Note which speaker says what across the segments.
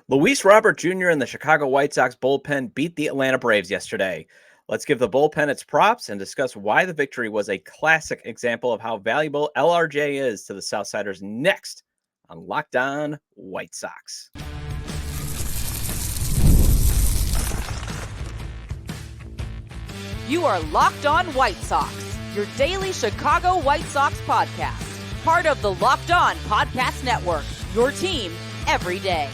Speaker 1: Luis Robert Jr. and the Chicago White Sox bullpen beat the Atlanta Braves yesterday. Let's give the bullpen its props and discuss why the victory was a classic example of how valuable LRJ is to the Southsiders next on Locked On White Sox.
Speaker 2: You are Locked On White Sox, your daily Chicago White Sox podcast. Part of the Locked On Podcast Network, your team every day.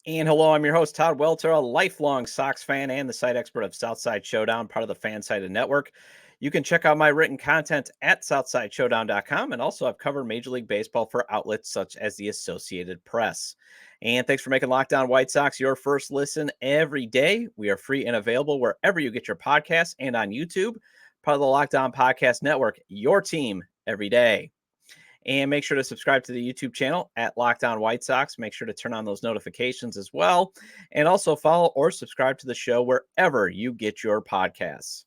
Speaker 1: And hello, I'm your host, Todd Welter, a lifelong Sox fan and the site expert of Southside Showdown, part of the Fansided Network. You can check out my written content at SouthsideShowdown.com, and also I've covered Major League Baseball for outlets such as the Associated Press. And thanks for making Locked On White Sox your first listen every day. We are free and available wherever you get your podcasts and on YouTube, part of the Locked On Podcast Network, your team every day. And make sure to subscribe to the YouTube channel at Locked On White Sox. Make sure to turn on those notifications as well. And also follow or subscribe to the show wherever you get your podcasts.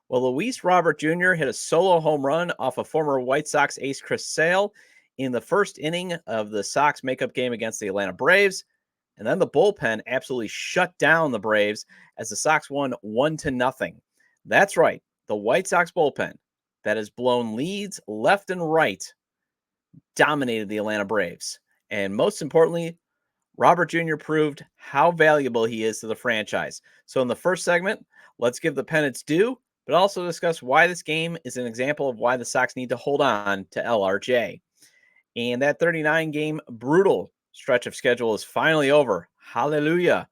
Speaker 1: Well, Luis Robert Jr. hit a solo home run off of former White Sox ace Chris Sale in the first inning of the Sox makeup game against the Atlanta Braves. And then the bullpen absolutely shut down the Braves as the Sox won 1-0. That's right, the White Sox bullpen that has blown leads left and right dominated the Atlanta Braves. And most importantly, Robert Jr. proved how valuable he is to the franchise. So in the first segment, let's give the pen its due, but also discuss why this game is an example of why the Sox need to hold on to LRJ. And that 39-game brutal stretch of schedule is finally over. Hallelujah.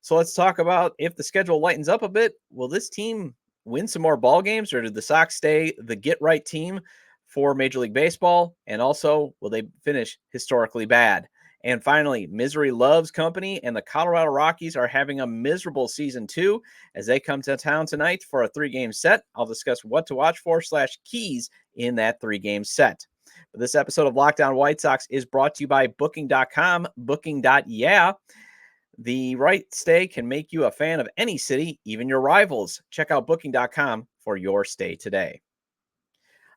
Speaker 1: So let's talk about if the schedule lightens up a bit, will this team win some more ball games, or did the Sox stay the get-right team for Major League Baseball? And also, will they finish historically bad? And finally, misery loves company, and the Colorado Rockies are having a miserable season too as they come to town tonight for a 3-game set. I'll discuss what to watch for / keys in that 3-game set. But this episode of Locked On White Sox is brought to you by Booking.com, Booking.yeah. The right stay can make you a fan of any city, even your rivals. Check out Booking.com for your stay today.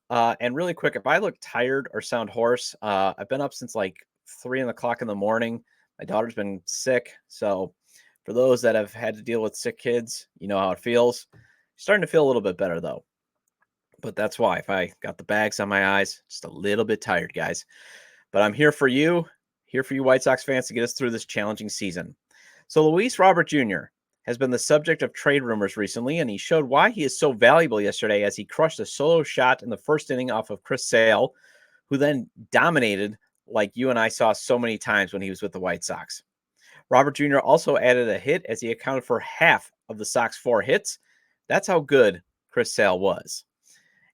Speaker 1: And really quick, if I look tired or sound hoarse, I've been up since like 3 o'clock in the morning. My daughter's been sick. So for those that have had to deal with sick kids, you know how it feels. Starting to feel a little bit better though. But that's why, if I got the bags on my eyes, just a little bit tired, guys. But I'm here for you White Sox fans, to get us through this challenging season. So Luis Robert Jr. has been the subject of trade rumors recently, and he showed why he is so valuable yesterday as he crushed a solo shot in the first inning off of Chris Sale, who then dominated like you and I saw so many times when he was with the White Sox. Robert Jr. also added a hit as he accounted for half of the Sox 4 hits. That's how good Chris Sale was.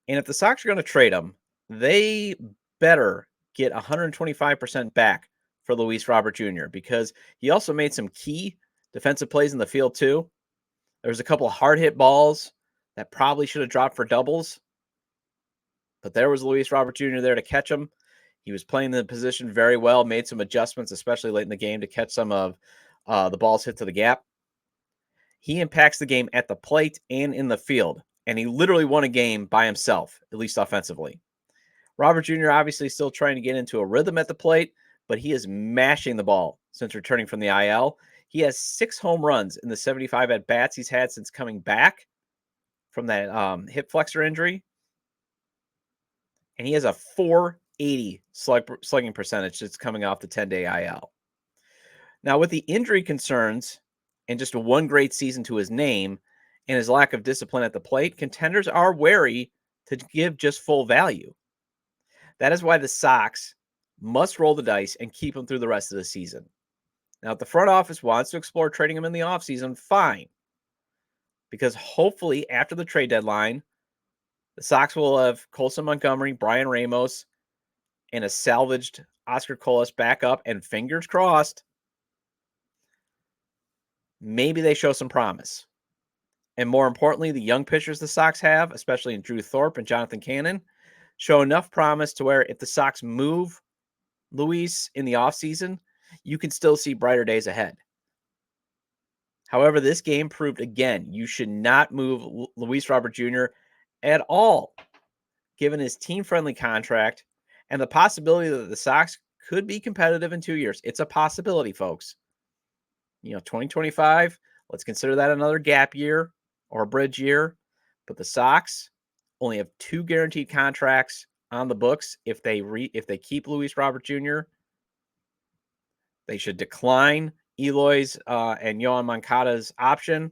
Speaker 1: And if the Sox are going to trade him, they better get 125% back for Luis Robert Jr. because he also made some key defensive plays in the field too. There was a couple of hard hit balls that probably should have dropped for doubles, but there was Luis Robert Jr. there to catch them. He was playing the position very well, made some adjustments, especially late in the game, to catch some of the balls hit to the gap. He impacts the game at the plate and in the field, and he literally won a game by himself, at least offensively. Robert Jr. obviously still trying to get into a rhythm at the plate, but he is mashing the ball since returning from the IL. He has 6 home runs in the 75 at-bats he's had since coming back from that hip flexor injury. And he has a .480 slugging percentage that's coming off the 10-day IL. Now, with the injury concerns and just one great season to his name and his lack of discipline at the plate, contenders are wary to give just full value. That is why the Sox must roll the dice and keep him through the rest of the season. Now, if the front office wants to explore trading him in the offseason, fine. Because hopefully after the trade deadline, the Sox will have Colson Montgomery, Brian Ramos, and a salvaged Oscar Colas back up, and fingers crossed, maybe they show some promise. And more importantly, the young pitchers the Sox have, especially in Drew Thorpe and Jonathan Cannon, show enough promise to where if the Sox move Luis in the offseason, you can still see brighter days ahead. However, this game proved again, you should not move Luis Robert Jr. at all, given his team-friendly contract and the possibility that the Sox could be competitive in 2 years. It's a possibility, folks. 2025, let's consider that another gap year or a bridge year. But the Sox only have 2 guaranteed contracts on the books. If they keep Luis Robert Jr., they should decline Eloy's and Yohan Moncada's option.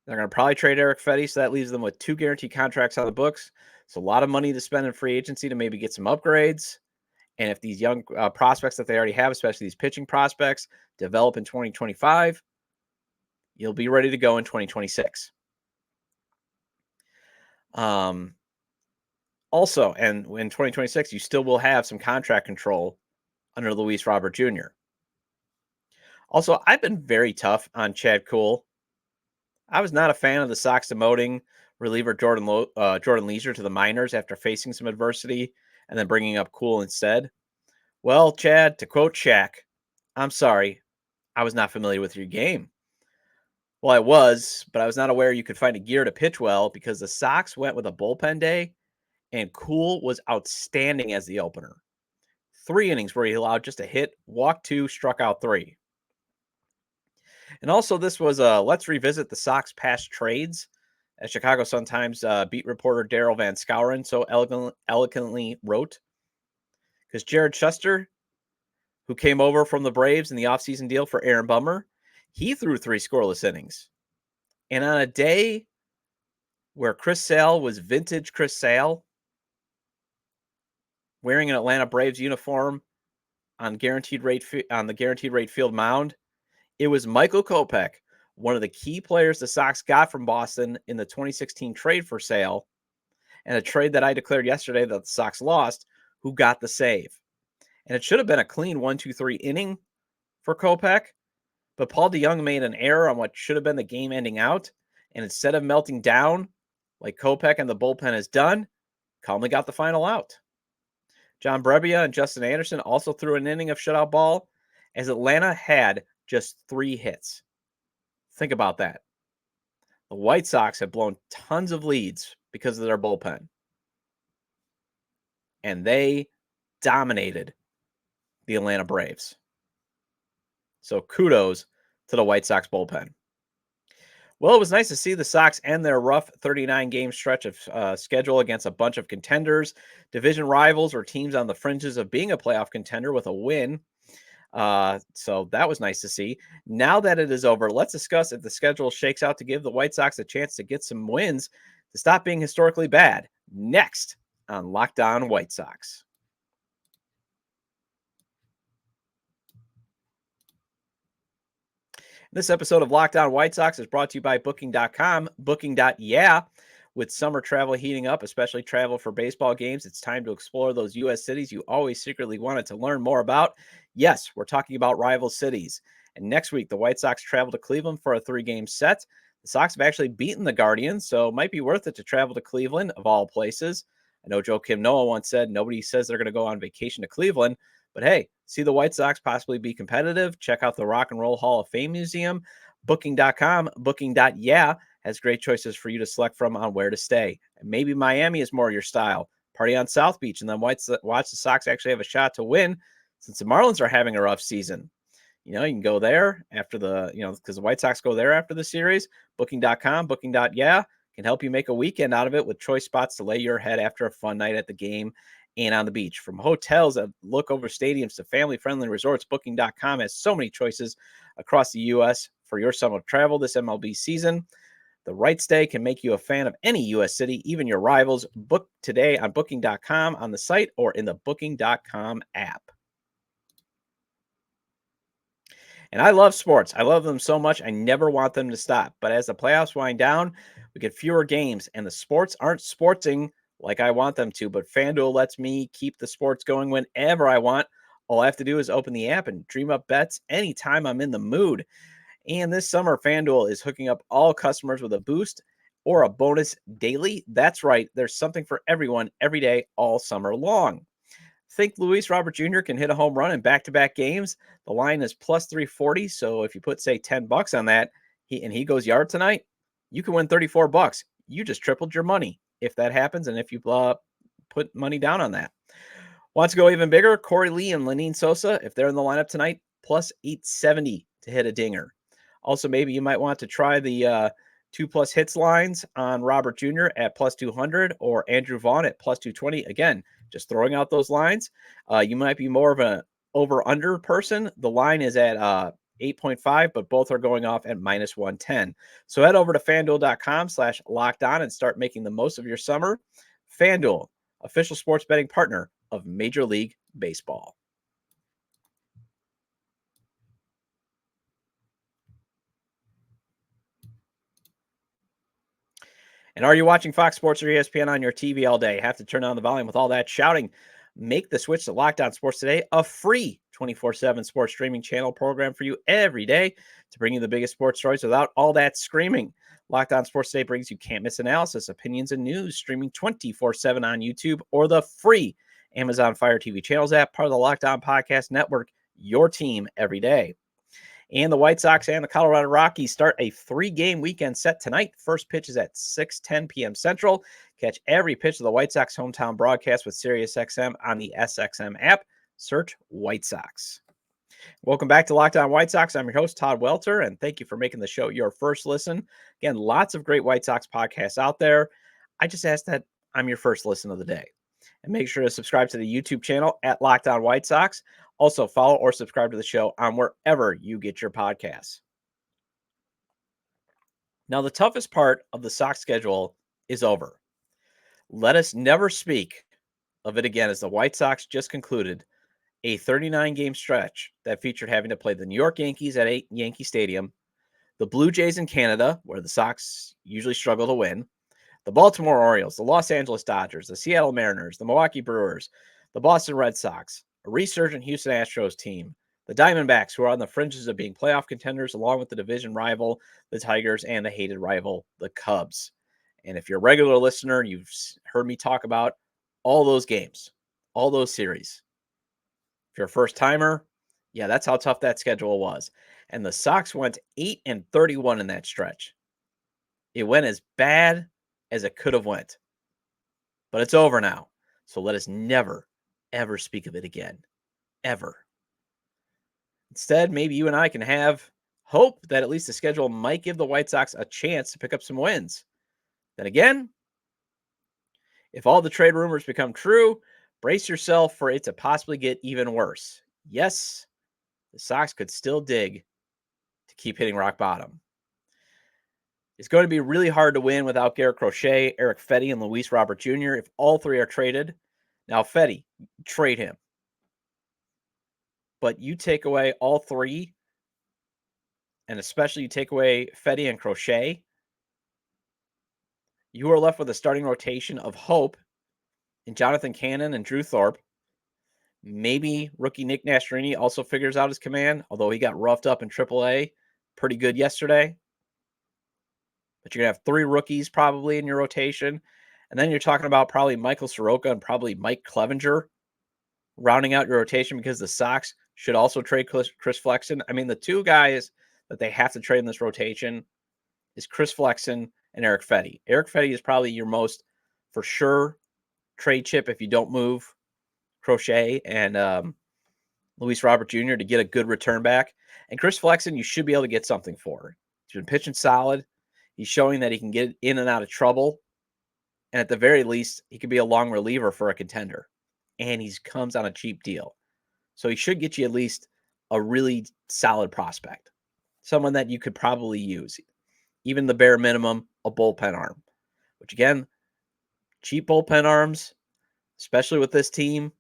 Speaker 1: They're going to probably trade Eric Fetty, so that leaves them with 2 guaranteed contracts on the books. It's a lot of money to spend in free agency to maybe get some upgrades. And if these young prospects that they already have, especially these pitching prospects, develop in 2025, you'll be ready to go in 2026. Also, and in 2026, you still will have some contract control under Luis Robert Jr. Also, I've been very tough on Chad Kuhl. I was not a fan of the Sox demoting reliever Jordan Leisure to the minors after facing some adversity and then bringing up Kuhl instead. Well, Chad, to quote Shaq, I'm sorry, I was not familiar with your game. Well, I was, but I was not aware you could find a gear to pitch well because the Sox went with a bullpen day, and Kuhl was outstanding as the opener. 3 innings where he allowed just a hit, walked 2, struck out 3. And also, this was let's revisit the Sox past trades, as Chicago Sun-Times beat reporter Daryl Van Schouwen so eloquently wrote. Because Jared Shuster, who came over from the Braves in the offseason deal for Aaron Bummer, he threw 3 scoreless innings. And on a day where Chris Sale was vintage Chris Sale, wearing an Atlanta Braves uniform on the guaranteed rate field mound, it was Michael Kopech, one of the key players the Sox got from Boston in the 2016 trade for Sale, and a trade that I declared yesterday that the Sox lost, who got the save. And it should have been a clean 1-2-3 inning for Kopech, but Paul DeJong made an error on what should have been the game-ending out, and instead of melting down like Kopech and the bullpen has done, calmly got the final out. John Brebbia and Justin Anderson also threw an inning of shutout ball, as Atlanta had just 3 hits. Think about that. The White Sox have blown tons of leads because of their bullpen, and they dominated the Atlanta Braves. So kudos to the White Sox bullpen. Well, it was nice to see the Sox end their rough 39-game stretch of schedule against a bunch of contenders, division rivals, or teams on the fringes of being a playoff contender with a win. So that was nice to see. Now that it is over, let's discuss if the schedule shakes out to give the White Sox a chance to get some wins to stop being historically bad. Next on Locked On White Sox. This episode of Locked On White Sox is brought to you by Booking.com. Booking.yeah. With summer travel heating up, especially travel for baseball games, it's time to explore those U.S. cities you always secretly wanted to learn more about. Yes, we're talking about rival cities. And next week, the White Sox travel to Cleveland for a 3-game set. The Sox have actually beaten the Guardians, so it might be worth it to travel to Cleveland, of all places. I know Joe Kim Noah once said nobody says they're going to go on vacation to Cleveland, but hey, see the White Sox possibly be competitive. Check out the Rock and Roll Hall of Fame Museum. Booking.com, Booking.yeah has great choices for you to select from on where to stay. And maybe Miami is more your style. Party on South Beach and then watch the Sox actually have a shot to win since the Marlins are having a rough season. You can go there after because the White Sox go there after the series. Booking.com, Booking.yeah can help you make a weekend out of it with choice spots to lay your head after a fun night at the game and on the beach. From hotels that look over stadiums to family-friendly resorts, Booking.com has so many choices across the U.S. for your summer travel this MLB season. The right stay can make you a fan of any U.S. city, even your rivals. Book today on Booking.com on the site or in the Booking.com app. And I love sports. I love them so much. I never want them to stop. But as the playoffs wind down, we get fewer games, and the sports aren't sporting like I want them to. But FanDuel lets me keep the sports going whenever I want. All I have to do is open the app and dream up bets anytime I'm in the mood. And this summer, FanDuel is hooking up all customers with a boost or a bonus daily. That's right. There's something for everyone every day, all summer long. Think Luis Robert Jr. can hit a home run in back-to-back games. The line is plus 340. So if you put, say, $10 on that, he goes yard tonight, you can win $34. You just tripled your money. if that happens and if you put money down on that. Wants to go even bigger? Corey Lee and Lenine Sosa, if they're in the lineup tonight, plus 870 to hit a dinger. Also, maybe you might want to try the 2+ hits lines on Robert Jr. at plus 200 or Andrew Vaughn at plus 220. Again, just throwing out those lines. You might be more of an over-under person. The line is at 8.5, but both are going off at minus 110. So head over to fanduel.com/lockedon and start making the most of your summer. FanDuel, official sports betting partner of Major League Baseball. And are you watching Fox Sports or ESPN on your TV all day? Have to turn down the volume with all that shouting. Make the switch to Locked On Sports Today, a free 24/7 sports streaming channel program for you every day to bring you the biggest sports stories without all that screaming. Locked On Sports Today brings you can't-miss analysis, opinions, and news streaming 24/7 on YouTube or the free Amazon Fire TV channels app, part of the Locked On Podcast Network, your team every day. And the White Sox and the Colorado Rockies start a 3-game weekend set tonight. First pitch is at 6:10 p.m. Central. Catch every pitch of the White Sox hometown broadcast with SiriusXM on the SXM app. Search White Sox. Welcome back to Locked On White Sox. I'm your host, Todd Welter, and thank you for making the show your first listen. Again, lots of great White Sox podcasts out there. I just ask that I'm your first listen of the day. And make sure to subscribe to the YouTube channel at Locked On White Sox. Also, follow or subscribe to the show on wherever you get your podcasts. Now, the toughest part of the Sox schedule is over. Let us never speak of it again, as the White Sox just concluded a 39-game stretch that featured having to play the New York Yankees at Yankee Stadium, the Blue Jays in Canada, where the Sox usually struggle to win, the Baltimore Orioles, the Los Angeles Dodgers, the Seattle Mariners, the Milwaukee Brewers, the Boston Red Sox, a resurgent Houston Astros team, the Diamondbacks, who are on the fringes of being playoff contenders, along with the division rival, the Tigers, and the hated rival, the Cubs. And if you're a regular listener, you've heard me talk about all those games, all those series. If you're a first-timer, yeah, that's how tough that schedule was. And the Sox went 8-31 in that stretch. It went as bad as it could have went. But it's over now. So let us never, ever speak of it again. Ever. Instead, maybe you and I can have hope that at least the schedule might give the White Sox a chance to pick up some wins. Then again, if all the trade rumors become true, brace yourself for it to possibly get even worse. Yes, the Sox could still dig to keep hitting rock bottom. It's going to be really hard to win without Garrett Crochet, Eric Fedde, and Luis Robert Jr. if all three are traded. Now, Fedde, trade him. But you take away all three, and especially you take away Fedde and Crochet, you are left with a starting rotation of hope in Jonathan Cannon and Drew Thorpe. Maybe rookie Nick Nastrini also figures out his command, although he got roughed up in AAA pretty good yesterday. But you're going to have 3 rookies probably in your rotation. And then you're talking about probably Michael Soroka and probably Mike Clevenger rounding out your rotation, because the Sox should also trade Chris Flexen. I mean, the 2 guys that they have to trade in this rotation is Chris Flexen and Eric Fedde. Eric Fedde is probably your most, for sure, trade chip if you don't move Crochet and Luis Robert Jr. to get a good return back. And Chris Flexen, you should be able to get something for. He's been pitching solid. He's showing that he can get in and out of trouble. And at the very least, he could be a long reliever for a contender. And he comes on a cheap deal. So he should get you at least a really solid prospect. Someone that you could probably use. Even the bare minimum, a bullpen arm. Which again, cheap bullpen arms, especially with this team,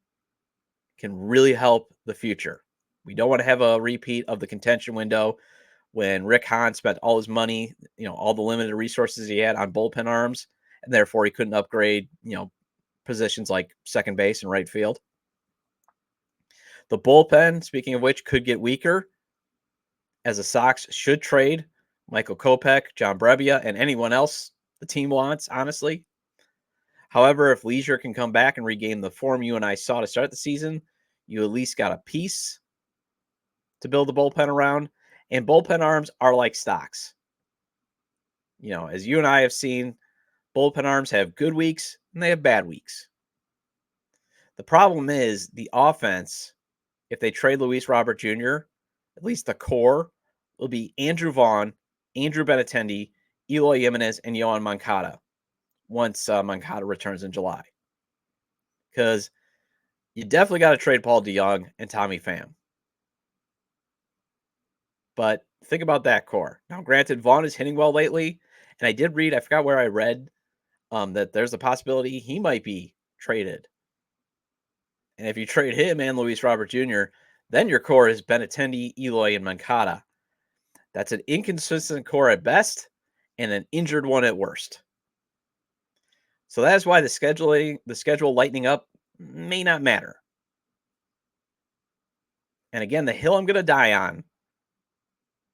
Speaker 1: can really help the future. We don't want to have a repeat of the contention window when Rick Hahn spent all his money, all the limited resources he had on bullpen arms, and therefore he couldn't upgrade, positions like second base and right field. The bullpen, speaking of which, could get weaker, as the Sox should trade Michael Kopech, John Brebbia, and anyone else the team wants, honestly. However, if Leisure can come back and regain the form you and I saw to start the season, you at least got a piece to build the bullpen around. And bullpen arms are like stocks. As you and I have seen, bullpen arms have good weeks and they have bad weeks. The problem is the offense, if they trade Luis Robert Jr., at least the core will be Andrew Vaughn, Andrew Benintendi, Eloy Jimenez, and Yohan Moncada once Moncada returns in July. Because you definitely got to trade Paul DeJong and Tommy Pham. But think about that core. Now, granted, Vaughn is hitting well lately. And I did read, I forgot where I read, that there's a possibility he might be traded. And if you trade him and Luis Robert Jr., then your core is Benintendi, Eloy, and Moncada. That's an inconsistent core at best and an injured one at worst. So that's why the schedule lightening up may not matter. And again, the hill I'm going to die on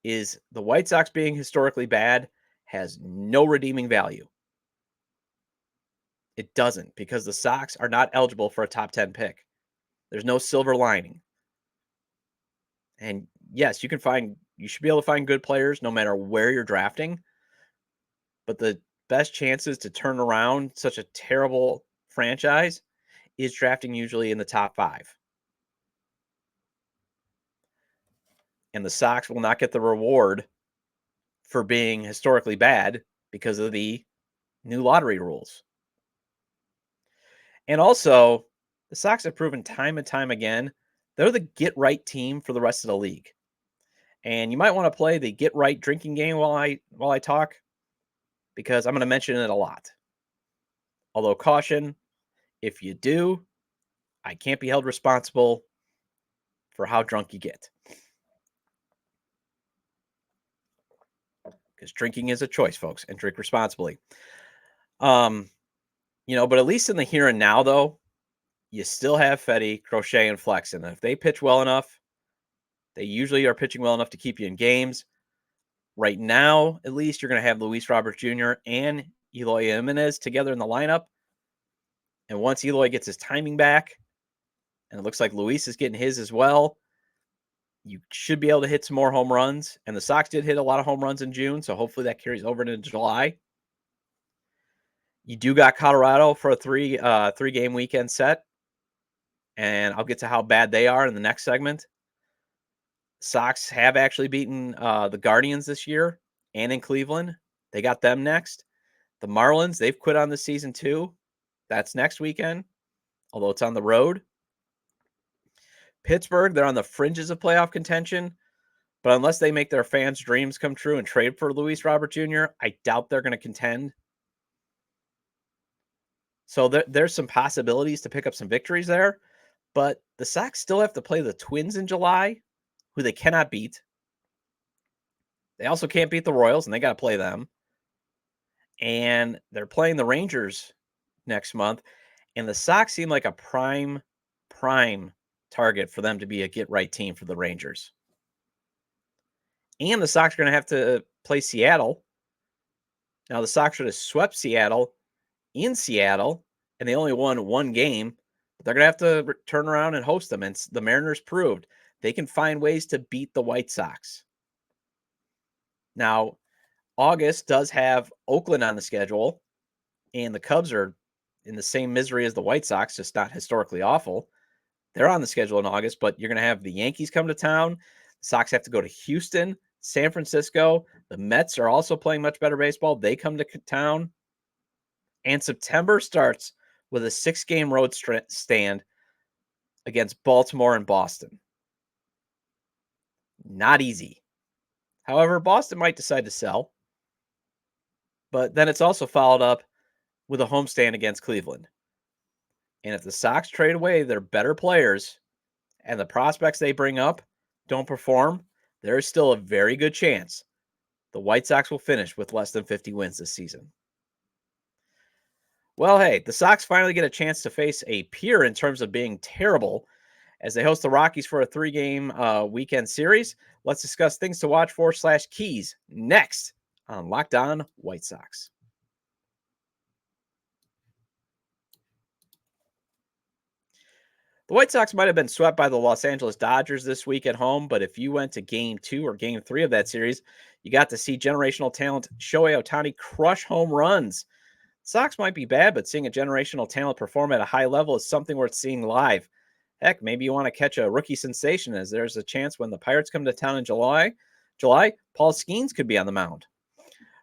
Speaker 1: is the White Sox being historically bad has no redeeming value. It doesn't, because the Sox are not eligible for a top 10 pick. There's no silver lining. And yes, you should be able to find good players no matter where you're drafting. But the best chances to turn around such a terrible franchise is drafting usually in the top 5. And the Sox will not get the reward for being historically bad because of the new lottery rules. And also, the Sox have proven time and time again, they're the get-right team for the rest of the league. And you might want to play the get-right drinking game while I talk, because I'm going to mention it a lot. Although caution, if you do, I can't be held responsible for how drunk you get. Because drinking is a choice, folks, and drink responsibly. But at least in the here and now, though, you still have Fetty, Crochet, and Flex. And if they pitch well enough, they usually are pitching well enough to keep you in games. Right now, at least, you're going to have Luis Robert Jr. and Eloy Jimenez together in the lineup. And once Eloy gets his timing back, and it looks like Luis is getting his as well, you should be able to hit some more home runs. And the Sox did hit a lot of home runs in June, so hopefully that carries over into July. You do got Colorado for a three-game weekend set, and I'll get to how bad they are in the next segment. Sox have actually beaten the Guardians this year and in Cleveland. They got them next. The Marlins, they've quit on the season too. That's next weekend, although it's on the road. Pittsburgh, they're on the fringes of playoff contention, but unless they make their fans' dreams come true and trade for Luis Robert Jr., I doubt they're going to contend. So there's some possibilities to pick up some victories there, but the Sox still have to play the Twins in July, who they cannot beat. They also can't beat the Royals, and they got to play them. And they're playing the Rangers next month, and the Sox seem like a prime target for them to be a get-right team for the Rangers. And the Sox are going to have to play Seattle. Now, the Sox should have swept Seattle in Seattle, and they only won one game. But they're going to have to turn around and host them, and the Mariners proved they can find ways to beat the White Sox. Now, August does have Oakland on the schedule, and the Cubs are in the same misery as the White Sox, just not historically awful. They're on the schedule in August, but you're going to have the Yankees come to town. The Sox have to go to Houston, San Francisco. The Mets are also playing much better baseball. They come to town. And September starts with a 6-game road stand against Baltimore and Boston. Not easy. However, Boston might decide to sell. But then it's also followed up with a homestand against Cleveland. And if the Sox trade away their better players and the prospects they bring up don't perform, there is still a very good chance the White Sox will finish with less than 50 wins this season. Well, hey, the Sox finally get a chance to face a peer in terms of being terrible as they host the Rockies for a 3-game weekend series. Let's discuss things to watch for / keys next on Locked On White Sox. The White Sox might have been swept by the Los Angeles Dodgers this week at home, but if you went to Game 2 or Game 3 of that series, you got to see generational talent Shohei Ohtani crush home runs. Sox might be bad, but seeing a generational talent perform at a high level is something worth seeing live. Heck, maybe you want to catch a rookie sensation, as there's a chance when the Pirates come to town in July, Paul Skeens could be on the mound.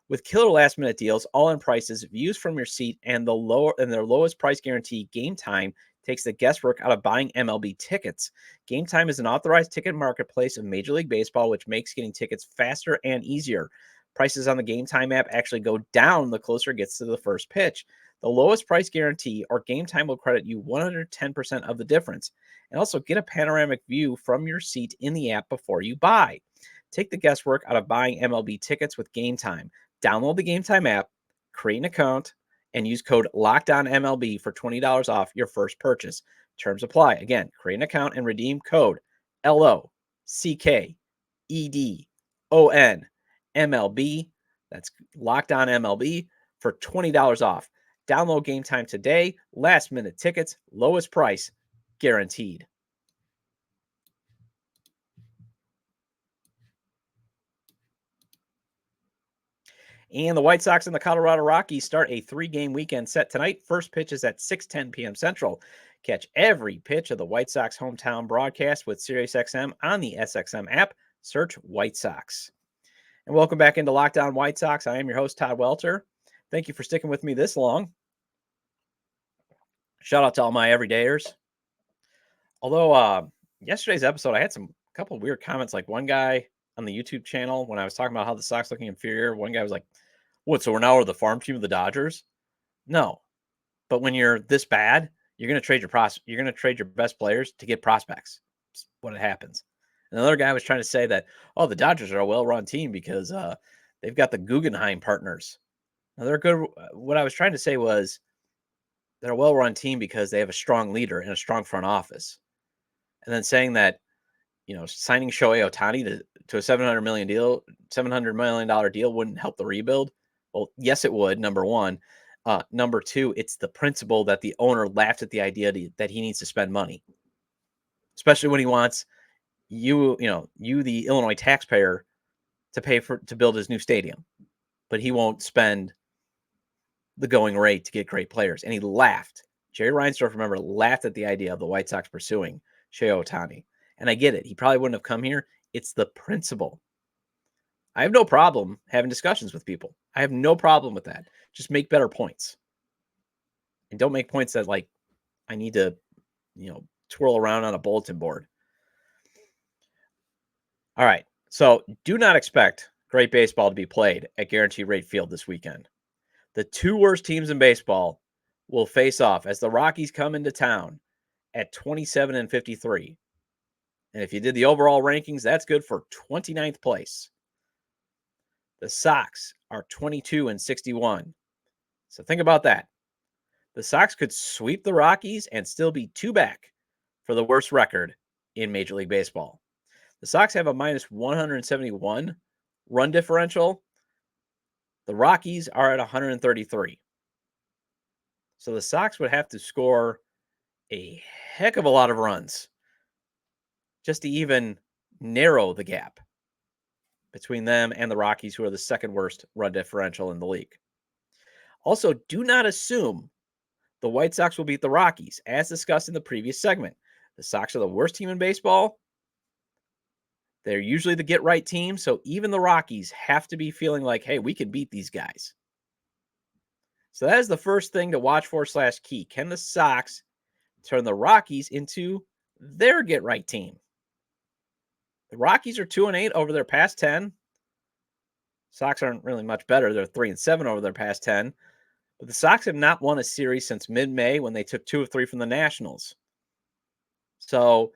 Speaker 1: With killer last minute deals, all in prices, views from your seat, and their lowest price guarantee, Game Time takes the guesswork out of buying MLB tickets. Game Time is an authorized ticket marketplace of Major League Baseball, which makes getting tickets faster and easier. Prices on the Game Time app actually go down the closer it gets to the first pitch. The lowest price guarantee or Game Time will credit you 110% of the difference. And also get a panoramic view from your seat in the app before you buy. Take the guesswork out of buying MLB tickets with Game Time. Download the Game Time app, create an account, and use code LOCKEDONMLB for $20 off your first purchase. Terms apply. Again, create an account and redeem code LOCKEDONMLB. That's LOCKEDONMLB for $20 off. Download Game Time today. Last minute tickets, lowest price, guaranteed. And the White Sox and the Colorado Rockies start a 3-game weekend set tonight. First pitch is at 6:10 p.m. Central. Catch every pitch of the White Sox hometown broadcast with SiriusXM on the SXM app. Search White Sox. And welcome back into Locked On White Sox. I am your host, Todd Welter. Thank you for sticking with me this long. Shout out to all my everydayers. Although yesterday's episode, I had a couple of weird comments. Like one guy on the YouTube channel, when I was talking about how the Sox looking inferior, one guy was like, "What? So we're now the farm team of the Dodgers?" No, but when you're this bad, you're going to trade your best players to get prospects. That's what it happens. Another guy was trying to say that, oh, the Dodgers are a well-run team because they've got the Guggenheim partners. Now they're good. What I was trying to say was they're a well-run team because they have a strong leader and a strong front office. And then saying that, signing Shohei Ohtani to a $700 million deal wouldn't help the rebuild. Well, yes, it would. Number one. Number two, it's the principle that the owner laughed at the idea that he needs to spend money, especially when he wants you, the Illinois taxpayer, to pay to build his new stadium, but he won't spend the going rate to get great players. And he laughed. Jerry Reinsdorf, remember, laughed at the idea of the White Sox pursuing Shohei Ohtani. And I get it. He probably wouldn't have come here. It's the principle. I have no problem having discussions with people. I have no problem with that. Just make better points. And don't make points that, like, I need to, twirl around on a bulletin board. All right. So do not expect great baseball to be played at Guaranteed Rate Field this weekend. The two worst teams in baseball will face off as the Rockies come into town at 27-53. And if you did the overall rankings, that's good for 29th place. The Sox are 22-61. So think about that. The Sox could sweep the Rockies and still be 2 back for the worst record in Major League Baseball. The Sox have a minus 171 run differential. The Rockies are at 133. So the Sox would have to score a heck of a lot of runs just to even narrow the gap between them and the Rockies, who are the second worst run differential in the league. Also, do not assume the White Sox will beat the Rockies. As discussed in the previous segment, the Sox are the worst team in baseball. They're usually the get-right team, so even the Rockies have to be feeling like, hey, we can beat these guys. So that is the first thing to watch for / key. Can the Sox turn the Rockies into their get-right team? The Rockies are 2-8 over their past 10. Sox aren't really much better. They're 3-7 over their past 10. But the Sox have not won a series since mid-May when they took 2 of 3 from the Nationals. So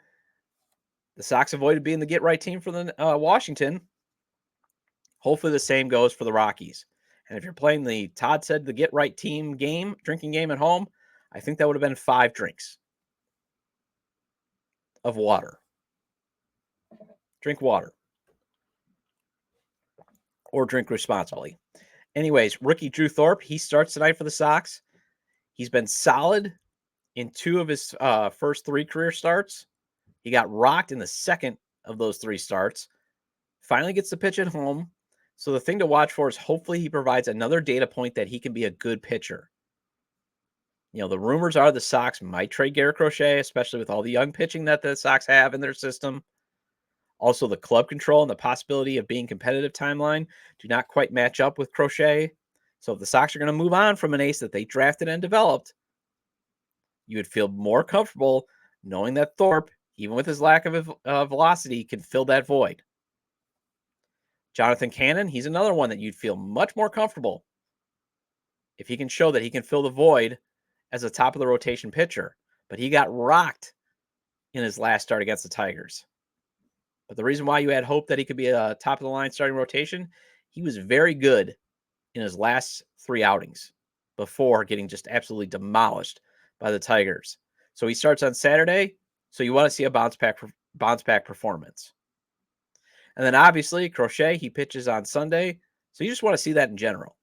Speaker 1: the Sox avoided being the get-right team for the Washington. Hopefully the same goes for the Rockies. And if you're playing the Todd said the get-right team game, drinking game at home, I think that would have been 5 drinks of water. Drink water. Or drink responsibly. Anyways, rookie Drew Thorpe, he starts tonight for the Sox. He's been solid in 2 of his first 3 career starts. He got rocked in the second of those 3 starts. Finally gets the pitch at home. So the thing to watch for is hopefully he provides another data point that he can be a good pitcher. The rumors are the Sox might trade Garrett Crochet, especially with all the young pitching that the Sox have in their system. Also, the club control and the possibility of being competitive timeline do not quite match up with Crochet. So if the Sox are going to move on from an ace that they drafted and developed, you would feel more comfortable knowing that Thorpe, even with his lack of velocity, can fill that void. Jonathan Cannon, he's another one that you'd feel much more comfortable if he can show that he can fill the void as a top of the rotation pitcher. But he got rocked in his last start against the Tigers. But the reason why you had hope that he could be a top of the line starting rotation, he was very good in his last 3 outings before getting just absolutely demolished by the Tigers. So he starts on Saturday. So you want to see a bounce back performance. And then obviously Crochet, he pitches on Sunday. So you just want to see that in general.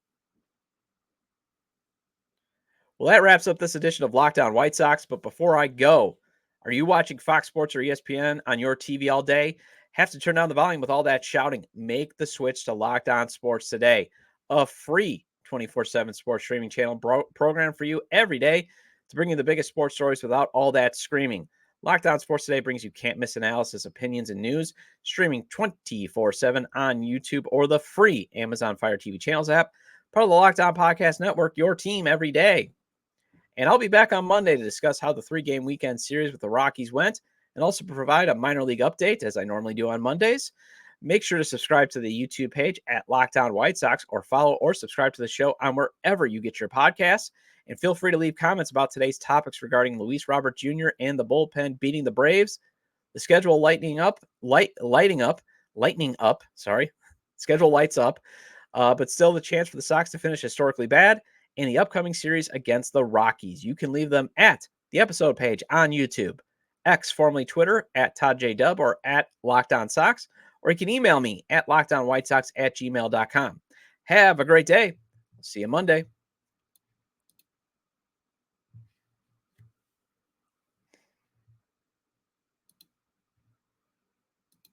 Speaker 1: Well, that wraps up this edition of Locked On White Sox. But before I go, are you watching Fox Sports or ESPN on your TV all day? Have to turn down the volume with all that shouting. Make the switch to Locked On Sports today, a free 24/7 sports streaming channel program for you every day to bring you the biggest sports stories without all that screaming. Locked On Sports Today brings you can't-miss analysis, opinions, and news, streaming 24/7 on YouTube or the free Amazon Fire TV Channels app, part of the Locked On Podcast Network, your team every day. And I'll be back on Monday to discuss how the 3-game weekend series with the Rockies went and also provide a minor league update as I normally do on Mondays. Make sure to subscribe to the YouTube page at Locked On White Sox or follow or subscribe to the show on wherever you get your podcasts. And feel free to leave comments about today's topics regarding Luis Robert Jr. and the bullpen beating the Braves. The schedule lightening up. Schedule lights up. But still the chance for the Sox to finish historically bad in the upcoming series against the Rockies. You can leave them at the episode page on YouTube, X, formerly Twitter, at ToddJDub or at Locked On Sox, or you can email me at lockedonwhitesox@gmail.com. Have a great day. See you Monday.